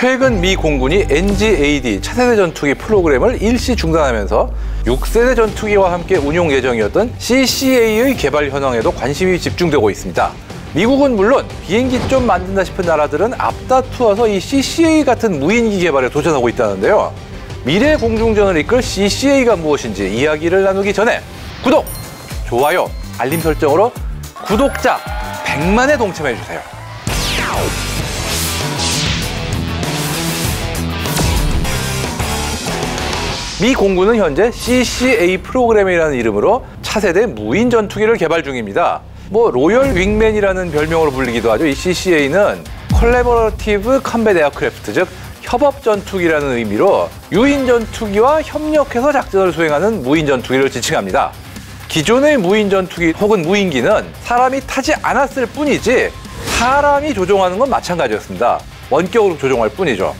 최근 미 공군이 NGAD 차세대 전투기 프로그램을 일시 중단하면서 6세대 전투기와 함께 운용 예정이었던 CCA의 개발 현황에도 관심이 집중되고 있습니다. 미국은 물론 비행기 좀 만든다 싶은 나라들은 앞다투어서 이 CCA 같은 무인기 개발에 도전하고 있다는데요. 미래 공중전을 이끌 CCA가 무엇인지 이야기를 나누기 전에 구독, 좋아요, 알림 설정으로 구독자 100만에 동참해주세요. 미 공군은 현재 CCA 프로그램이라는 이름으로 차세대 무인 전투기를 개발 중입니다. 로열 윙맨이라는 별명으로 불리기도 하죠. 이 CCA는 콜래버러티브 컴뱃 에어크래프트, 즉 협업 전투기라는 의미로 유인 전투기와 협력해서 작전을 수행하는 무인 전투기를 지칭합니다. 기존의 무인 전투기 혹은 무인기는 사람이 타지 않았을 뿐이지 사람이 조종하는 건 마찬가지였습니다. 원격으로 조종할 뿐이죠.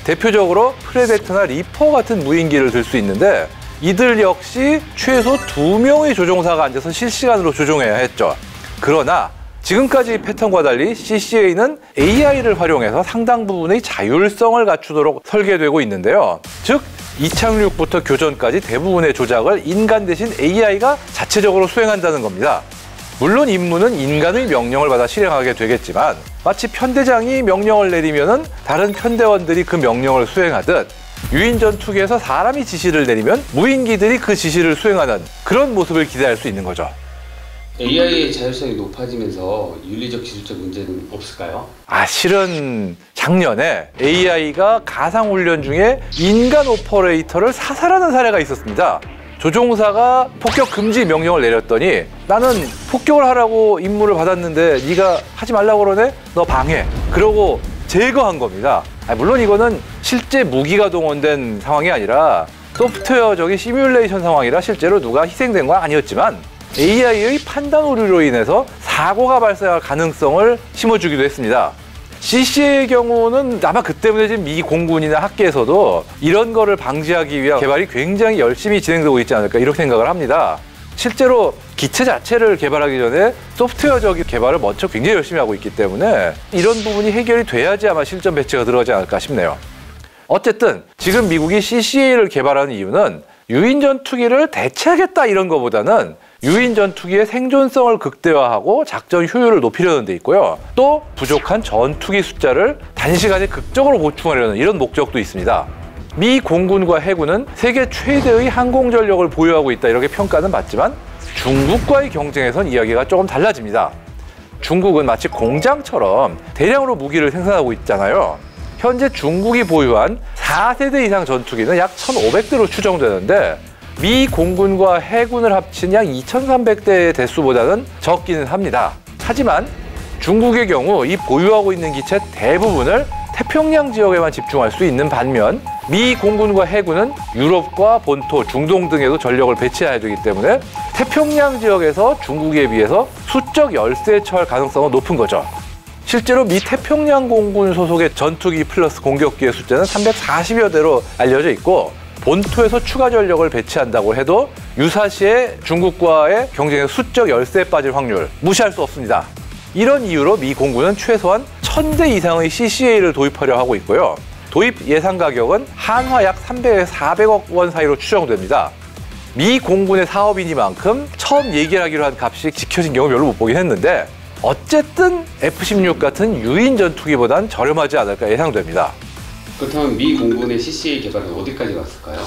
대표적으로 프레데터나 리퍼 같은 무인기를 들 수 있는데 이들 역시 최소 2명의 조종사가 앉아서 실시간으로 조종해야 했죠. 그러나 지금까지 패턴과 달리 CCA는 AI를 활용해서 상당 부분의 자율성을 갖추도록 설계되고 있는데요. 즉, 이착륙부터 교전까지 대부분의 조작을 인간 대신 AI가 자체적으로 수행한다는 겁니다. 물론 임무는 인간의 명령을 받아 실행하게 되겠지만 마치 편대장이 명령을 내리면은 다른 편대원들이 그 명령을 수행하듯 유인 전투기에서 사람이 지시를 내리면 무인기들이 그 지시를 수행하는 그런 모습을 기대할 수 있는 거죠. AI의 자율성이 높아지면서 윤리적, 기술적 문제는 없을까요? 실은 작년에 AI가 가상훈련 중에 인간 오퍼레이터를 사살하는 사례가 있었습니다. 조종사가 폭격 금지 명령을 내렸더니 나는 폭격을 하라고 임무를 받았는데 네가 하지 말라고 그러네? 너 방해. 그러고 제거한 겁니다. 물론 이거는 실제 무기가 동원된 상황이 아니라 소프트웨어적인 시뮬레이션 상황이라 실제로 누가 희생된 건 아니었지만 AI의 판단 오류로 인해서 사고가 발생할 가능성을 심어주기도 했습니다. CCA의 경우는 아마 그 때문에 지금 미 공군이나 학계에서도 이런 거를 방지하기 위한 개발이 굉장히 열심히 진행되고 있지 않을까 이렇게 생각을 합니다. 실제로 기체 자체를 개발하기 전에 소프트웨어적인 개발을 먼저 굉장히 열심히 하고 있기 때문에 이런 부분이 해결이 돼야지 아마 실전 배치가 들어가지 않을까 싶네요. 어쨌든 지금 미국이 CCA를 개발하는 이유는 유인 전투기를 대체하겠다 이런 거보다는 유인 전투기의 생존성을 극대화하고 작전 효율을 높이려는 데 있고요. 또 부족한 전투기 숫자를 단시간에 극적으로 보충하려는 이런 목적도 있습니다. 미 공군과 해군은 세계 최대의 항공 전력을 보유하고 있다 이렇게 평가는 받지만 중국과의 경쟁에선 이야기가 조금 달라집니다. 중국은 마치 공장처럼 대량으로 무기를 생산하고 있잖아요. 현재 중국이 보유한 4세대 이상 전투기는 약 1,500대로 추정되는데 미 공군과 해군을 합친 약 2,300대의 대수보다는 적기는 합니다. 하지만 중국의 경우 이 보유하고 있는 기체 대부분을 태평양 지역에만 집중할 수 있는 반면 미 공군과 해군은 유럽과 본토, 중동 등에도 전력을 배치해야 되기 때문에 태평양 지역에서 중국에 비해서 수적 열세에 처할 가능성은 높은 거죠. 실제로 미 태평양 공군 소속의 전투기 플러스 공격기의 숫자는 340여 대로 알려져 있고 본토에서 추가 전력을 배치한다고 해도 유사시에 중국과의 경쟁에 수적 열세에 빠질 확률 무시할 수 없습니다. 이런 이유로 미 공군은 최소한 1,000대 이상의 CCA를 도입하려 하고 있고요. 도입 예상 가격은 한화 약 300에서 400억 원 사이로 추정됩니다. 미 공군의 사업이니만큼 처음 얘기를 하기로 한 값이 지켜진 경우 별로 못 보긴 했는데 어쨌든 F-16 같은 유인 전투기보단 저렴하지 않을까 예상됩니다. 그렇다면 미 공군의 CCA 개발은 어디까지 갔을까요?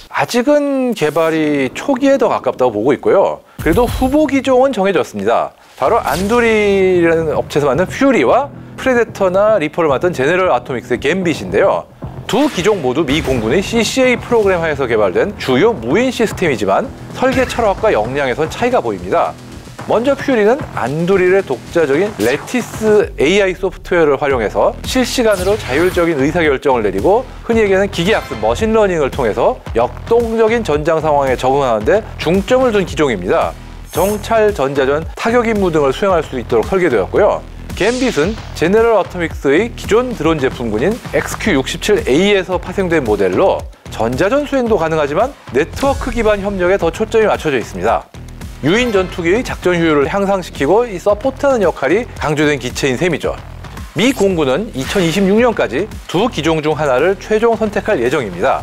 아직은 개발이 초기에 더 가깝다고 보고 있고요. 그래도 후보 기종은 정해졌습니다. 바로 안두리라는 업체에서 만든 퓨리와 프레데터나 리퍼를 맡은 제너럴 아토믹스의 갬빗인데요. 두 기종 모두 미 공군의 CCA 프로그램 하에서 개발된 주요 무인 시스템이지만 설계 철학과 역량에선 차이가 보입니다. 먼저 퓨리는 안두릴의 독자적인 레티스 AI 소프트웨어를 활용해서 실시간으로 자율적인 의사결정을 내리고 흔히 얘기하는 기계학습, 머신러닝을 통해서 역동적인 전장 상황에 적응하는 데 중점을 둔 기종입니다. 정찰, 전자전, 타격 임무 등을 수행할 수 있도록 설계되었고요. 갬빗은 제너럴 어토믹스의 기존 드론 제품군인 XQ-67A에서 파생된 모델로 전자전 수행도 가능하지만 네트워크 기반 협력에 더 초점이 맞춰져 있습니다. 유인 전투기의 작전 효율을 향상시키고 이 서포트하는 역할이 강조된 기체인 셈이죠. 미 공군은 2026년까지 두 기종 중 하나를 최종 선택할 예정입니다.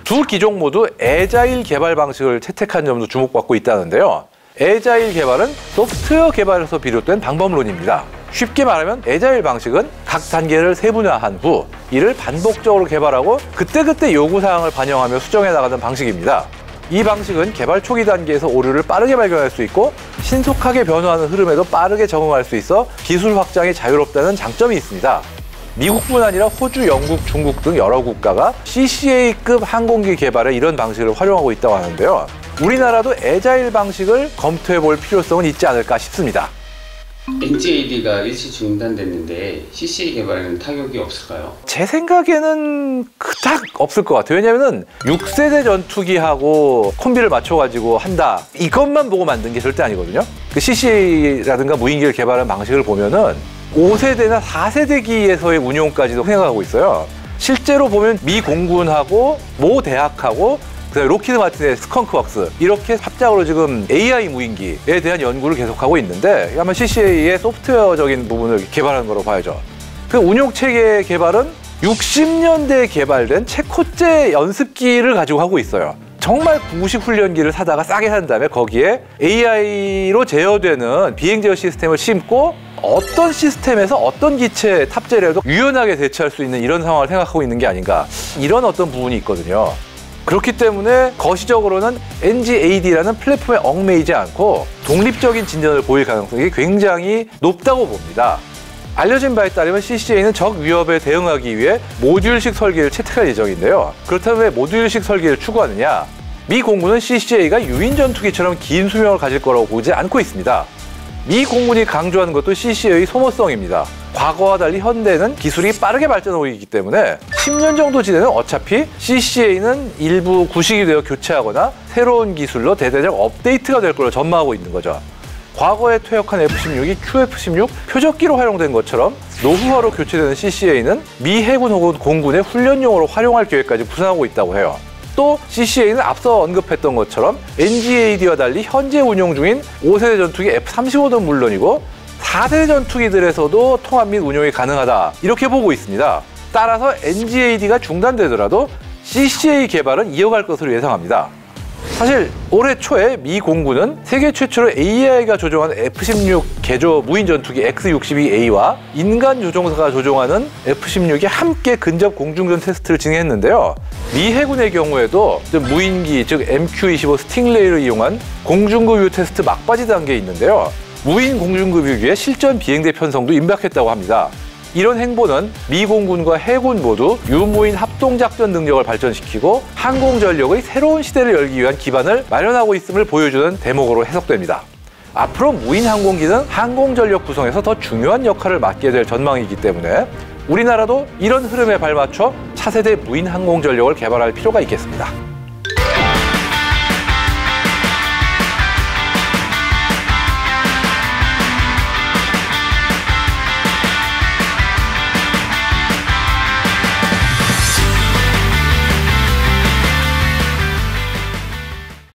두 기종 모두 애자일 개발 방식을 채택한 점도 주목받고 있다는데요. 애자일 개발은 소프트웨어 개발에서 비롯된 방법론입니다. 쉽게 말하면 애자일 방식은 각 단계를 세분화한 후 이를 반복적으로 개발하고 그때그때 요구사항을 반영하며 수정해 나가는 방식입니다. 이 방식은 개발 초기 단계에서 오류를 빠르게 발견할 수 있고 신속하게 변화하는 흐름에도 빠르게 적응할 수 있어 기술 확장이 자유롭다는 장점이 있습니다. 미국뿐 아니라 호주, 영국, 중국 등 여러 국가가 CCA급 항공기 개발에 이런 방식을 활용하고 있다고 하는데요. 우리나라도 애자일 방식을 검토해 볼 필요성은 있지 않을까 싶습니다. NGAD가 일시 중단됐는데 CCA 개발에는 타격이 없을까요? 제 생각에는 그닥 없을 것 같아요. 왜냐하면 6세대 전투기하고 콤비를 맞춰가지고 한다. 이것만 보고 만든 게 절대 아니거든요. 그 CCA라든가 무인기를 개발한 방식을 보면은 5세대나 4세대기에서의 운용까지도 생각하고 있어요. 실제로 보면 미 공군하고 모 대학하고 그다음에 로키드 마틴의 스컹크웍스 이렇게 합작으로 지금 AI 무인기에 대한 연구를 계속하고 있는데 아마 CCA의 소프트웨어적인 부분을 개발하는 거로 봐야죠. 그 운용 체계 개발은 60년대에 개발된 체코제 연습기를 가지고 하고 있어요. 정말 구식 훈련기를 사다가 싸게 산 다음에 거기에 AI로 제어되는 비행 제어 시스템을 심고 어떤 시스템에서 어떤 기체 탑재를 해도 유연하게 대처할 수 있는 이런 상황을 생각하고 있는 게 아닌가 이런 어떤 부분이 있거든요. 그렇기 때문에 거시적으로는 NGAD라는 플랫폼에 얽매이지 않고 독립적인 진전을 보일 가능성이 굉장히 높다고 봅니다. 알려진 바에 따르면 CCA는 적 위협에 대응하기 위해 모듈식 설계를 채택할 예정인데요. 그렇다면 왜 모듈식 설계를 추구하느냐? 미 공군은 CCA가 유인 전투기처럼 긴 수명을 가질 거라고 보지 않고 있습니다. 미 공군이 강조하는 것도 CCA의 소모성입니다. 과거와 달리 현대는 기술이 빠르게 발전하고 있기 때문에 10년 정도 지내면 어차피 CCA는 일부 구식이 되어 교체하거나 새로운 기술로 대대적 업데이트가 될 걸로 전망하고 있는 거죠. 과거에 퇴역한 F-16이 QF-16 표적기로 활용된 것처럼 노후화로 교체되는 CCA는 미 해군 혹은 공군의 훈련용으로 활용할 계획까지 구상하고 있다고 해요. 또 CCA는 앞서 언급했던 것처럼 NGAD와 달리 현재 운용 중인 5세대 전투기 F-35는 물론이고 4세대 전투기들에서도 통합 및 운용이 가능하다 이렇게 보고 있습니다. 따라서 NGAD가 중단되더라도 CCA 개발은 이어갈 것으로 예상합니다. 사실 올해 초에 미 공군은 세계 최초로 AI가 조종한 F-16 개조 무인 전투기 X-62A와 인간 조종사가 조종하는 F-16이 함께 근접 공중전 테스트를 진행했는데요. 미 해군의 경우에도 무인기 즉 MQ-25 스팅레이를 이용한 공중급유 테스트 막바지 단계에 있는데요. 무인 공중급유기의 실전 비행대 편성도 임박했다고 합니다. 이런 행보는 미 공군과 해군 모두 유무인 합동작전 능력을 발전시키고 항공전력의 새로운 시대를 열기 위한 기반을 마련하고 있음을 보여주는 대목으로 해석됩니다. 앞으로 무인 항공기는 항공전력 구성에서 더 중요한 역할을 맡게 될 전망이기 때문에 우리나라도 이런 흐름에 발맞춰 차세대 무인 항공전력을 개발할 필요가 있겠습니다.